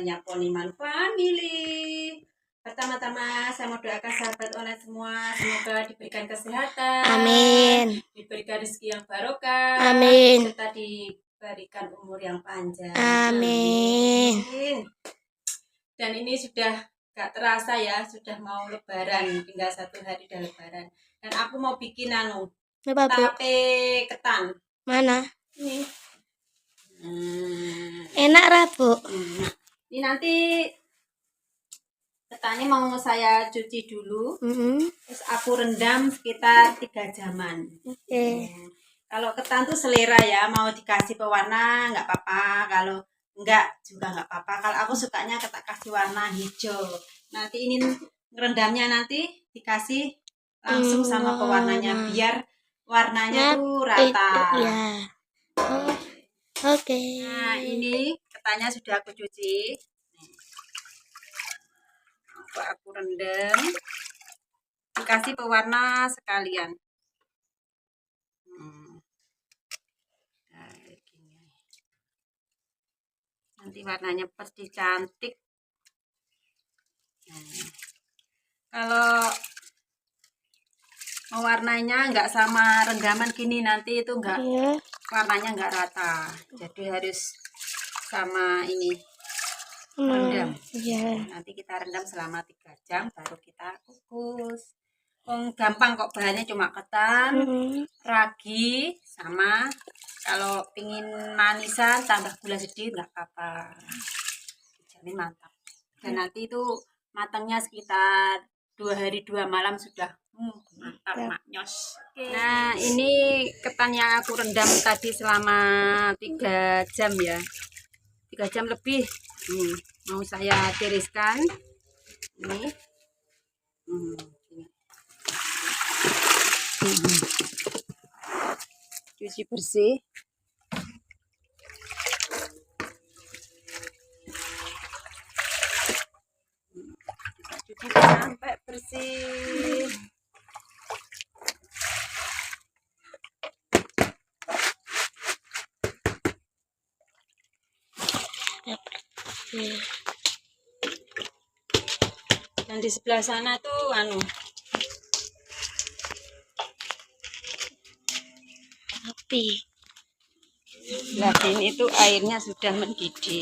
channelnya Poniman Family. Pertama-tama saya mau doakan sahabat online semua, semoga diberikan kesehatan, amin, diberikan rezeki yang barokah, amin, serta diberikan umur yang panjang, amin. Dan ini sudah gak terasa ya, sudah mau lebaran, tinggal 1 hari udah lebaran. Dan aku mau bikin tape ketan. Mana? Ini. Enak lah, Bu. Ini nanti ketannya mau saya cuci dulu. Terus aku rendam sekitar 3 jaman. Oke. Kalau ketan tuh selera ya, mau dikasih pewarna nggak apa-apa, kalau enggak juga nggak apa-apa. Kalau aku sukanya ketan kasih warna hijau. Nanti ini ngerendamnya nanti dikasih langsung sama pewarnanya biar warnanya tuh rata. Ya. Oke. Nah, ini ketannya sudah aku cuci. Aku rendam, dikasih pewarna sekalian. Nanti warnanya pasti cantik. Kalau mewarnanya nggak sama rendaman gini, nanti itu nggak, warnanya nggak rata. Jadi harus sama ini rendam. Nanti kita rendam selama 3 jam baru kita kukus. Gampang kok, bahannya cuma ketan, ragi, sama kalau pingin manisan tambah gula sedikit nggak apa-apa. Jadi mantap. Dan nanti itu matangnya sekitar 2 hari 2 malam sudah mantap maknyos. Nah, ini ketan yang aku rendam tadi selama 3 jam ya, 3 jam lebih. Mau saya tiriskan ini. Cuci bersih. Cuci sampai bersih. Dan di sebelah sana tuh api. Sebelah sini itu airnya sudah mendidih.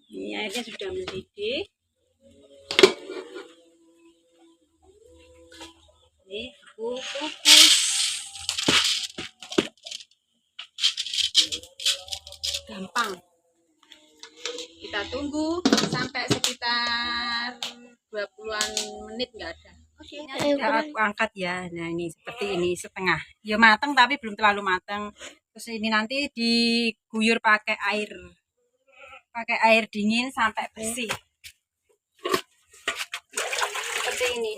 Ini airnya sudah mendidih. Ini aku kukus. Gampang. Kita tunggu sampai sekitar 20-an menit nggak ada. Oke, sudah aku angkat ya. Nah, ini seperti ini setengah. Ya matang tapi belum terlalu matang. Terus ini nanti diguyur pakai air dingin sampai bersih. Seperti ini.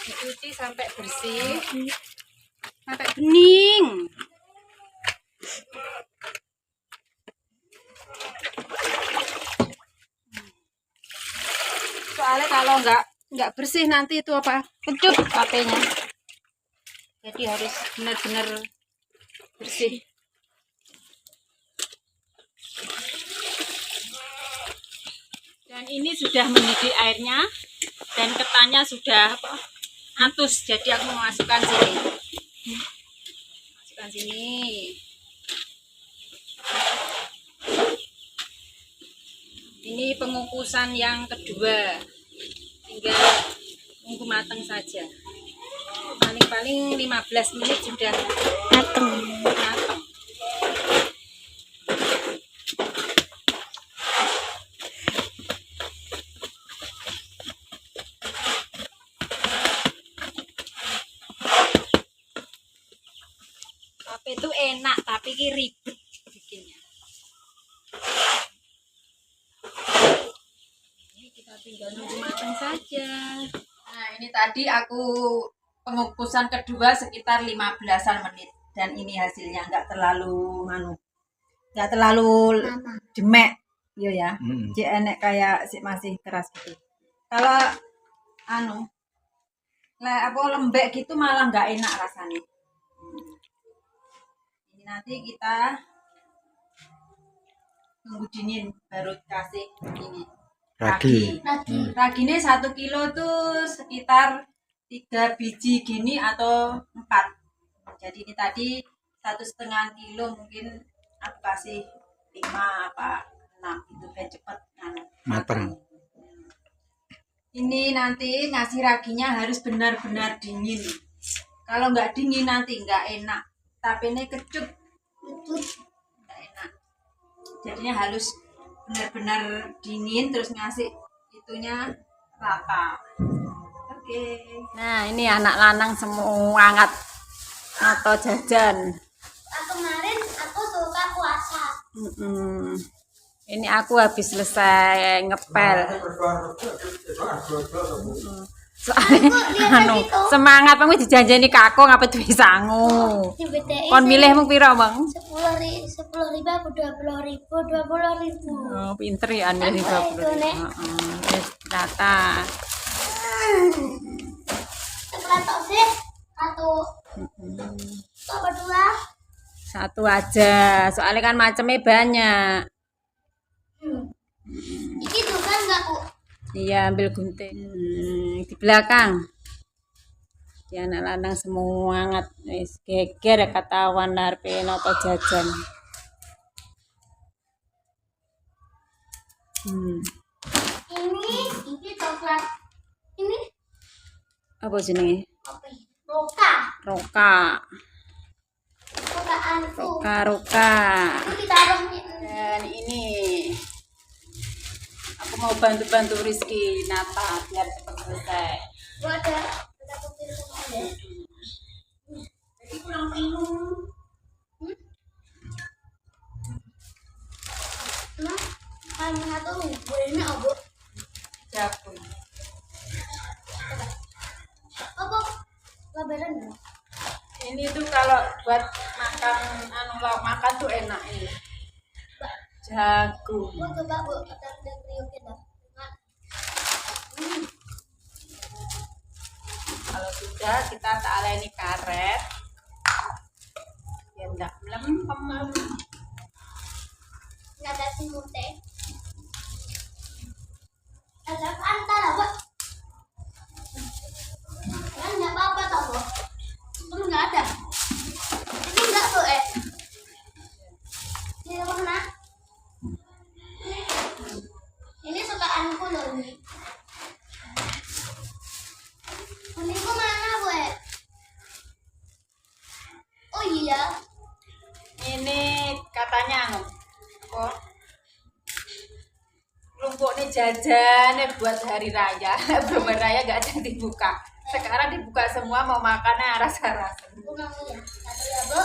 Dicuci sampai bersih. Sampai bening. Soalnya kalau nggak bersih nanti itu kecut tapenya. Jadi harus benar-benar bersih. Dan ini sudah mendidih airnya dan ketannya sudah atus. Jadi aku memasukkan sini. Masukkan sini. Ini pengukusan yang kedua. Tinggal tunggu matang saja. Paling-paling 15 menit sudah matang. Tape itu enak tapi ribet bikinnya. Ini kita tinggal nunggu matang saja. Nah, ini tadi aku pengukusan kedua sekitar 15-an menit dan ini hasilnya nggak terlalu demek ya. Jadi enek kayak masih keras gitu. Kalau lembek gitu malah nggak enak rasanya. nanti kita tunggu dingin baru kasih ini Ragi. raginya 1 kilo tuh sekitar 3 biji gini atau 4. Jadi ini tadi 1,5 kilo mungkin aku kasih 5 apa 6 itu biar cepet Matang. Ini nanti ngasih raginya harus benar-benar dingin. Kalau nggak dingin nanti nggak enak. Tapi ini kecut nggak enak. Jadinya harus benar-benar dingin terus ngasih itunya rata. Oke. Nah ini anak lanang semangat atau jajan. Kemarin aku suka puasa. Ini aku habis selesai ngepel. Soalnya semangat pengen dijanjeni kakung apa duwe sangu. Kon milih mung pira, Bang? 10.000 apa 20.000? 20.000. Oh, pinter ya milih 20. Heeh. Wis data. Sekelompok sih satu. Apa dua? Satu aja. Soalnya kan macamnya banyak. Ini tuh kan enggak Bu. Iya, ambil gunting. Di belakang. Ya anak lanang semangat wis geger katawan arepe nata jajan. Ini coklat. Ini Apa jenenge? apa? Roka. Roka. Rokaanku. Roka. Ini ditaruh di Dan ini aku mau bantu-bantu Rizky nata biar cepat selesai. gua ada kecil semua deh. Jadi kurang minum. Nah, kan satu bolehnya apa? Jagung. Apa? Labelan dong. Ini tuh kalau buat makan lauk makan tuh enak ini. Jagung. Gua coba Bu, kita udah kriuk kita. Kalau sudah kita taleni karet. Biar enggak melempem. Nggak ada simut teh. Ada antara Bu. Kan nggak apa-apa tau Bu. Itu nggak ada. Ini nggak tuh Ini mana? Ini sukaanku loh ini. Kuningku mana Bu? Oh iya. Ini katanya kok rumpuknya jajan buat hari raya. Belum hari raya nggak ada yang dibuka. Sekarang dibuka semua mau makannya rasa-rasa. Aku mau ya. Satu ya Bu.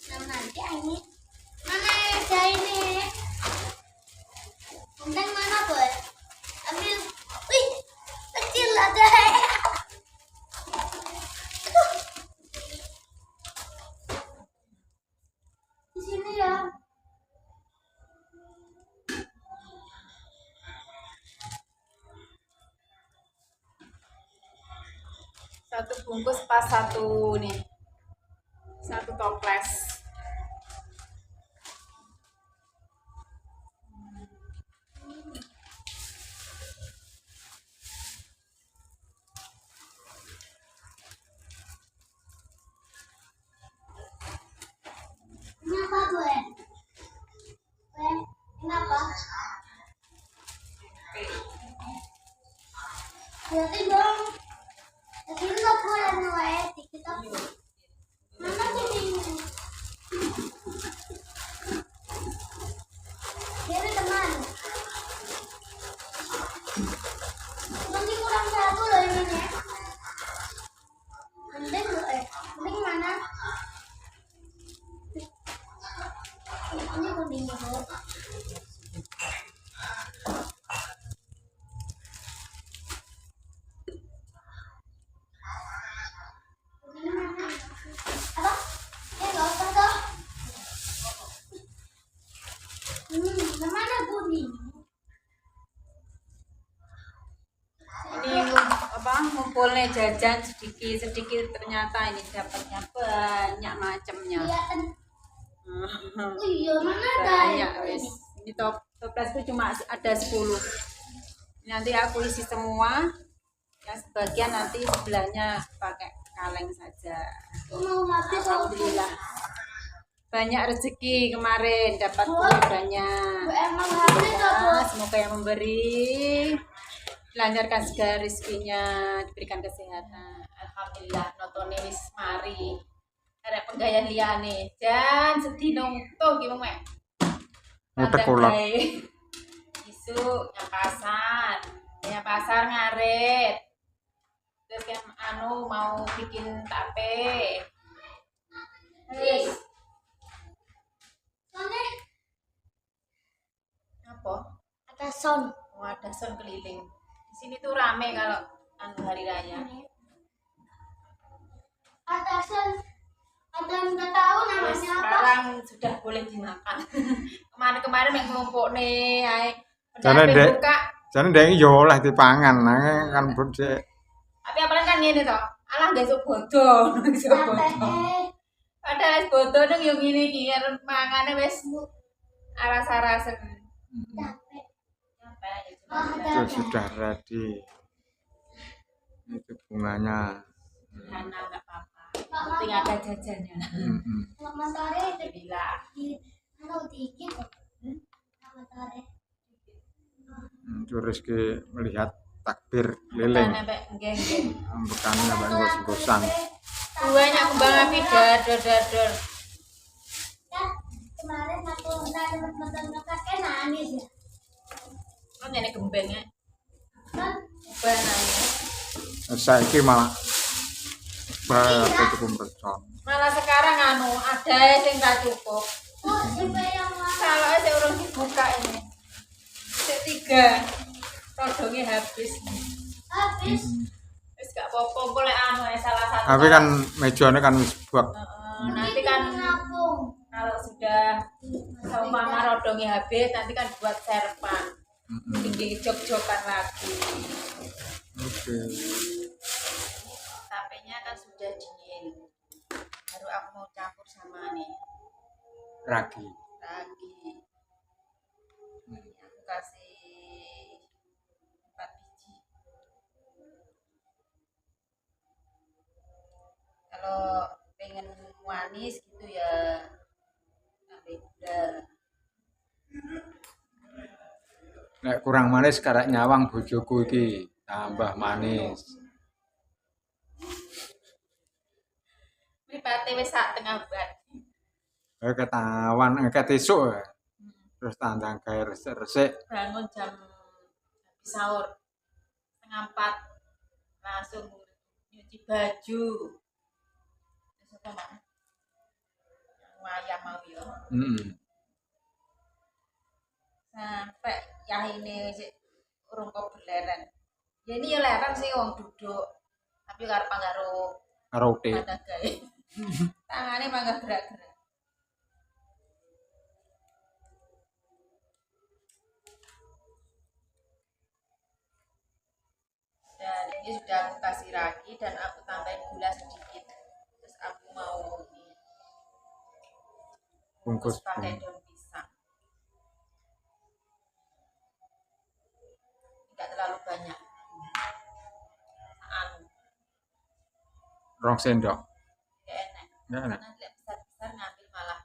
Nah, nanti ini mana ada ini? Kemudian mana Bu? Ambil. Wih, kecil ada. Di sini ya. Satu bungkus pas satu nih. Satu toples. Ini apa Bu? Ini apa? Berarti dong. Jadi nggak boleh nuai kita. Mana jadi ini? Jadi teman. Nanti kurang satu loh ini ya. Mending loh mending mana? Ini kuningnya Bu. Apa? Nggak usah toh. Mana kuning? Ini apa ngumpulnya jajan sedikit ternyata ini dapatnya banyak macamnya. Iya, mana ada? Banyak wes. Ini toplesku cuma ada 10. Nanti aku isi semua. Yang sebagian nanti sebelahnya pakai kaleng saja. Mau habis Alhamdulillah. Banyak rezeki kemarin dapat kue banyak. emang habis Ya, semoga yang memberi dilancarkan segala rezekinya, diberikan kesehatan. Alhamdulillah notone wis mari. Arek penggaya liyane. Jan sedih dong tuh gimana mek? Utek kulak. Isu yang pasar ngaret. Terus yang mau bikin tape. Wis. Soalnya Apa? ada sound. Oh, ada son keliling. Di sini tuh rame kalau hari raya. Ada sound. Ada yang nggak tahu Terus namanya apa. sekarang sudah boleh dimakan. Kemarin yang kelompok nih, Karena pendamping dek, buka. jadi dek yo oleh dipangan, nah, kan berde. Tapi apalagi kan ini toh, alah gak iso bodoh, iso bodoh. Tape. Padahal es bodoh dong yang gini nih, harus mangane wes aras-arasen. Tape. Apa ya? Itu sudah ready. Itu bunganya. Karena nggak apa-apa. Penting ada jajannya. Kalau matahari Alhamdulillah. tahu dikit. Matahari. Itu rezeki melihat takbir keliling. Sampai enggeng. Bukannya bangsa-bangsa. Banyak kembang api dador. Ya, kemarin aku nonton kakek nangis ya. Kan ini gembengnya. Kan Nangis. Saiki malah apa itu pembercon. Malah sekarang ada yang tak cukup. siapa yang Kalau saya urung dibuka ini. Setiga rodongnya habis. habis? Wis gak apa-apa boleh salah satu. Tapi kan mejanya kan wis buak. Nanti kan Ngapung. kalau sudah seumpama rodongnya habis nanti kan buat serpan. Tinggi jok-jokan lagi. Oke. Tapenya kan sudah dingin. Baru aku mau campur sama nih Ragi. Ini aku kasih 4 biji. Kalau pengen manis gitu ya tambah gula. Nek kurang manis karek nyawang bojoku iki tambah manis. Mripate wis sak tengah ban. Ketawan esuk. Terus tandang gawe resik-resik. Bangun jam habis sahur 3:30 langsung nyuci baju. Terus apa Mak? Wayang mau ya. Sampai ya ini sih urung kok berleren. Ya ini ya leren sih wong duduk. Tapi karo panggaro Karo utik. ada gawe. Tangannya mangga gerak-gerak. Dan ini sudah aku kasih ragi dan aku tambahin gula sedikit. Terus aku mau Bungkus. pakai daun pisang. Tidak terlalu banyak. Rong sendok. Gak enak. Enggak enak. Karena tidak besar-besar ngambil malah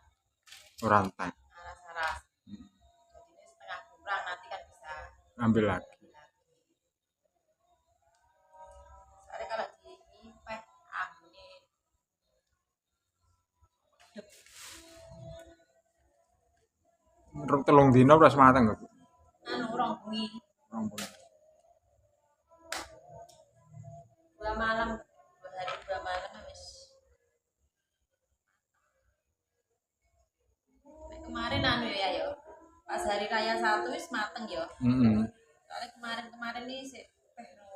Rantai. aras-aras. Jadi ini setengah kurang nanti kan bisa Ambil lagi. soalnya kalau di ini angin Telung dino wis mateng kok. rong bengi 2 malam 2 hari 2 malam habis. Kemarin ya yo pas hari raya 1 wis mateng yo. Soalnya kemarin nih sih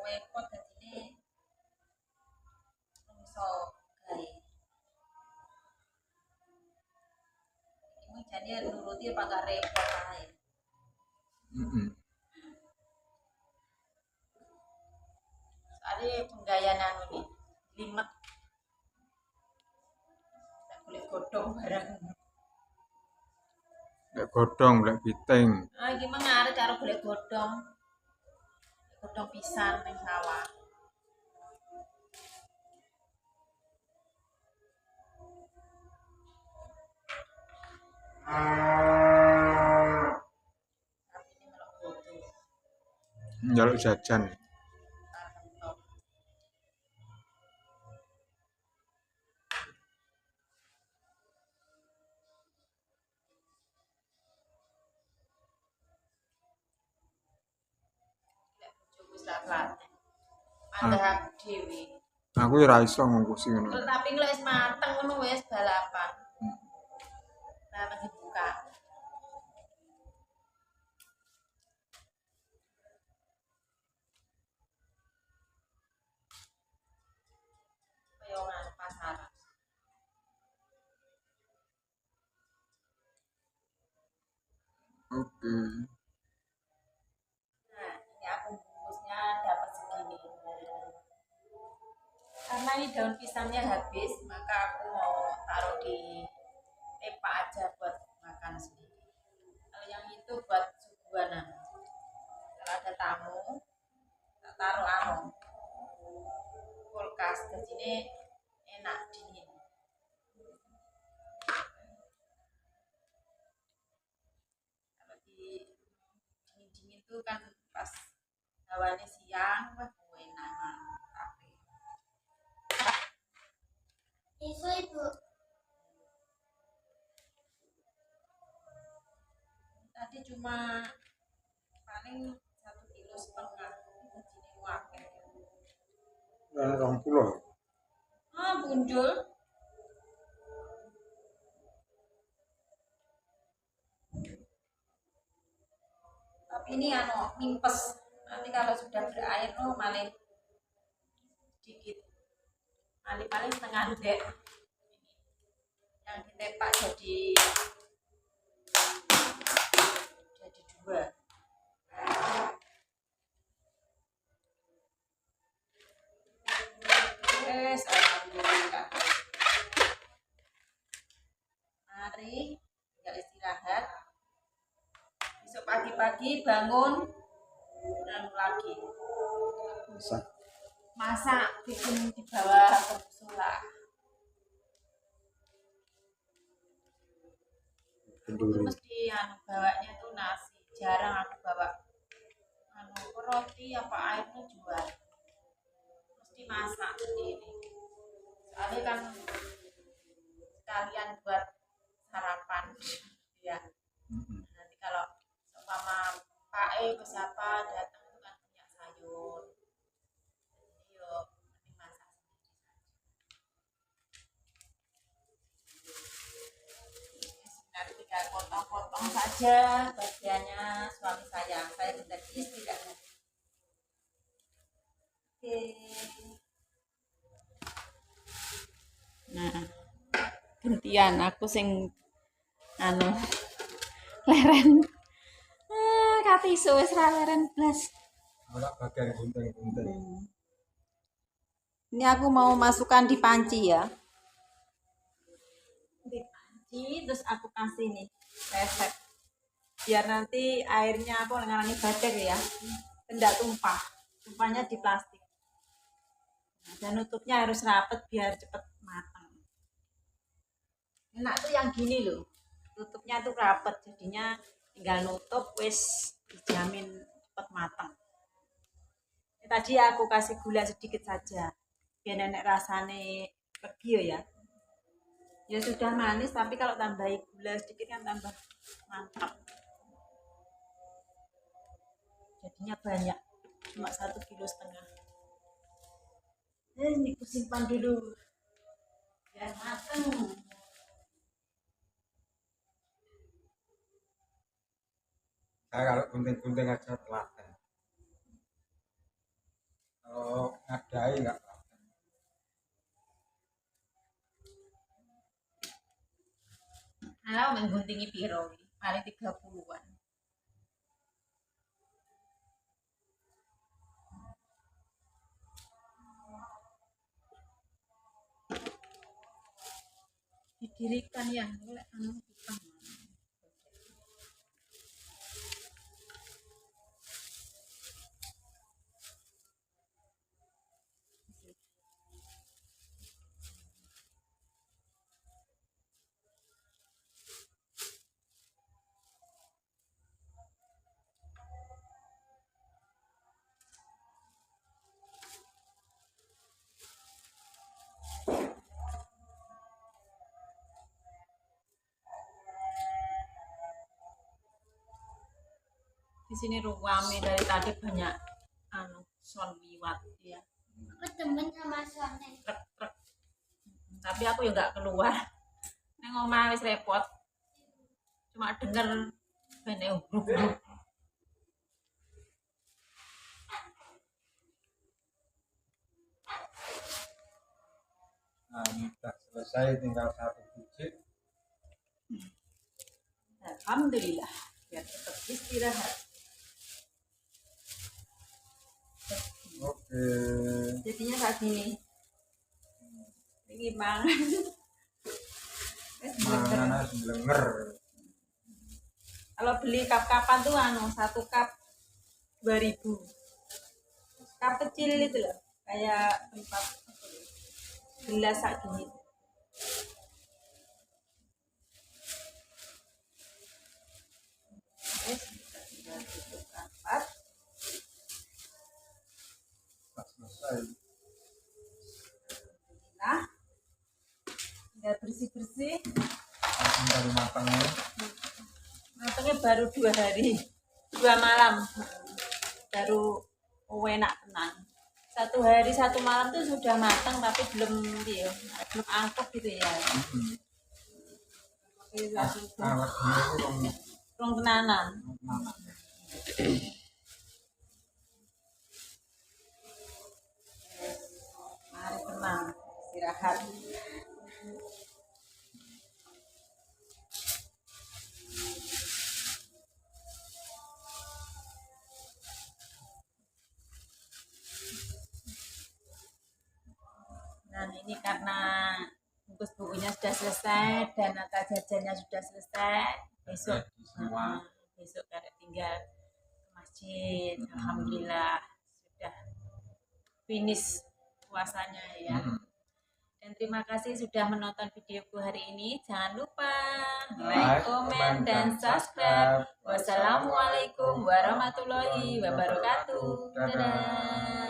repot jadi iso gawe. Ini jadi nuruti apa gak repot ae. Soalnya tadi penggayaan anu nih limet boleh godong barang. Lek godhong, lek piting. Gimana arek karo boleh godong pisan ning sawah. Tapi ini melok bodoh. Njaluk jajan. Tarkentok. Lek bojoku wis tak klaten. Mandah aku dhewe. Aku ya ora iso ngungkusi ngono. Tapi lek wis mateng ngono wis balapan. Balapan dibuka. Kaya nang pasaran. Oke. Nah, ini aku bungkusnya dapat segini. Karena ini daun pisangnya habis, maka aku mau taruh di tepa aja buat makan sendiri. Kalau yang itu buat suguhanan. Kalau ada tamu, tak taruh anu kulkas. Jadi ini enak dingin. Kalau di dingin-dingin tuh kan pas hawanya siang, wah enak banget. Isu Ibu. Tadi cuma paling 1,5 kilo. Ini wakil. Lah 20. Bunjul. Tapi ini anu mimpes. Nanti kalau sudah berair malah sedikit. Paling setengah dek. Yang ditepak jadi 2. Yes, alhamdulillah. Mari tinggal istirahat. Besok pagi-pagi bangun dan lagi masak bikin di bawah musola. Aku mesti bawanya tuh nasi, jarang aku bawa roti apa airnya jual, mesti masak sendiri. Soalnya kan sekalian buat sarapan ya. Nanti kalau sama Pak ke siapa datang itu kan punya sayur, jadi yuk nanti masak sendiri saja. Tinggal potong-potong saja bagiannya suami saya menjadi istri tidak. Oke. Nah, gantian aku sing leren. Kati iso wis ra leren blas. Ora bagian gunting-gunting. Ini aku mau masukkan di panci ya. Di panci terus aku kasih nih resep. Biar nanti airnya aku ngarani bater ya. Tidak tumpah. Tumpahnya di plastik. Nah, dan nutupnya harus rapet biar cepet matang. Enak tuh yang gini loh. Tutupnya tuh rapet jadinya tinggal nutup wis dijamin cepet matang. Ini tadi aku kasih gula sedikit saja biar nenek rasane pergi ya. Ya sudah manis tapi kalau tambahin gula sedikit kan tambah mantap. Jadinya banyak, cuma 1,5 kilo. Ini aku simpan dulu biar matang. Saya kalau gunting-gunting aja telaten. Kalau ngadai nggak telaten. Kalau mengguntingi piro paling 30-an. didirikan ya oleh anu Jepang. Di sini rame dari tadi banyak anu son liwat ya. Aku temen sama suami. Truk. Tapi aku ya nggak keluar. Neng omah wis repot. Cuma denger bene ubruk. Nah, ini sudah selesai, tinggal 1 biji. Alhamdulillah, biar tetap istirahat. Oke. Jadinya kayak gini. Ini mangan. Mangan blenger. Kalau beli cup-cupan tuh anu 1 cup 2.000. Cup kecil itu loh, kayak tempat gelas kayak gini. Terus kita tinggal tutup rapat. Sudah selesai. Nah, tinggal bersih-bersih. Langsung dari matangnya. Matangnya baru 2 hari, 2 malam, baru enak tenang. 1 hari 1 malam tuh sudah matang tapi belum dia, belum angkep gitu ya. Awet ini Rong tenanan. Mari tenang, istirahat. Nah ini karena bungkus bukunya sudah selesai dan nata jajannya sudah selesai. Besok semua. Besok karek tinggal ke masjid. Alhamdulillah sudah finish puasanya ya. Dan terima kasih sudah menonton videoku hari ini. Jangan lupa like, komen, dan subscribe. Wassalamualaikum warahmatullahi wabarakatuh. Dadah.